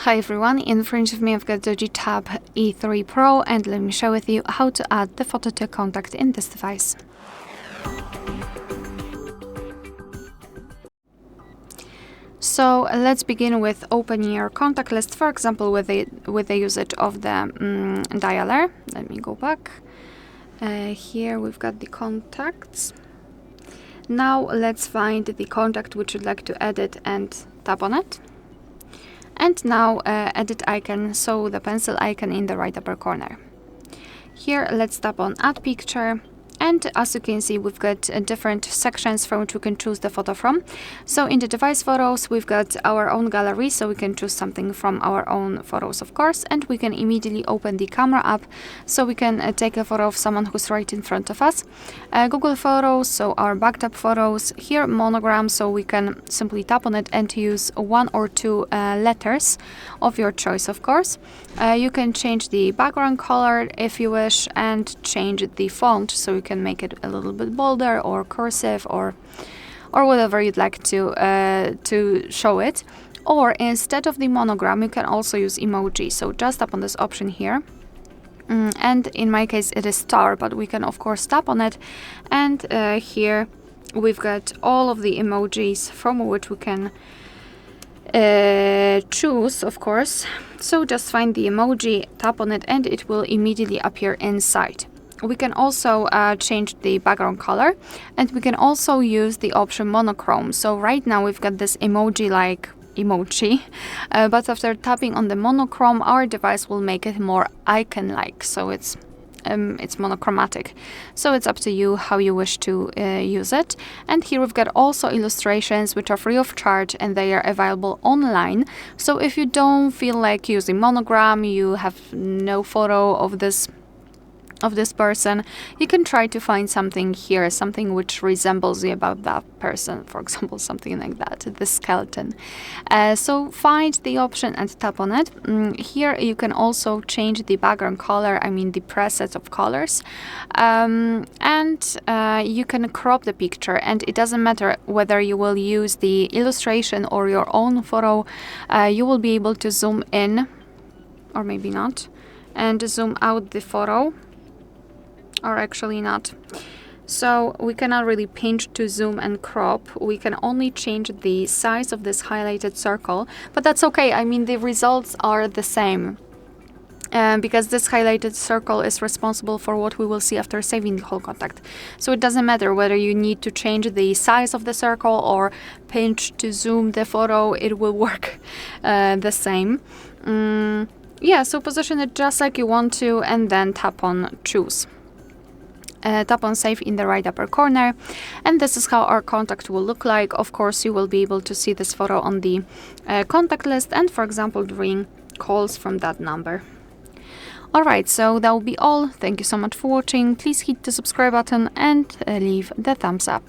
Hi everyone, in front of me I've got DOOGEE Tab E3 Pro, and let me share with you how to add the photo to a contact in this device. So let's begin with opening your contact list, for example with the usage of the dialer. Let me go back. Here we've got the contacts. Now let's find the contact which you'd like to edit and tap on it. And now edit icon, so the pencil icon in the right upper corner. Here let's tap on add picture, and as you can see we've got different sections from which we can choose the photo from. So in the device photos we've got our own gallery, so we can choose something from our own photos of course, and we can immediately open the camera app so we can take a photo of someone who's right in front of us. Google Photos, so our backed up photos. Here Monogram, so we can simply tap on it and use one or two letters of your choice of course. You can change the background color if you wish, and change the font, so you can make it a little bit bolder or cursive or whatever you'd like to show it. Or instead of the monogram you can also use emoji, so just tap on this option here. And in my case it is star, but we can of course tap on it, and here we've got all of the emojis from which we can choose of course. So just find the emoji, tap on it, and it will immediately appear inside. We can also change the background color, and we can also use the option monochrome. So right now we've got this emoji-like emoji, but after tapping on the monochrome our device will make it more icon-like, so it's monochromatic. So it's up to you how you wish to use it. And here we've got also illustrations which are free of charge, and they are available online. So if you don't feel like using monogram, you have no photo of this person, you can try to find something here, something which resembles you about that person, for example something like that, the skeleton. So find the option and tap on it. Here you can also change the background color, I mean the presets of colors, and you can crop the picture, and it doesn't matter whether you will use the illustration or your own photo. You will be able to zoom in, or maybe not, and zoom out the photo, or actually not. So we cannot really pinch to zoom and crop. We can only change the size of this highlighted circle, but that's okay. I mean the results are the same, because this highlighted circle is responsible for what we will see after saving the whole contact. So it doesn't matter whether you need to change the size of the circle or pinch to zoom the photo, it will work the same. Yeah, so position it just like you want to, and then tap on choose. Tap on save in the right upper corner, and this is how our contact will look like. Of course you will be able to see this photo on the contact list, and for example during calls from that number. Alright, so that will be all. Thank you so much for watching. Please hit the subscribe button and leave the thumbs up.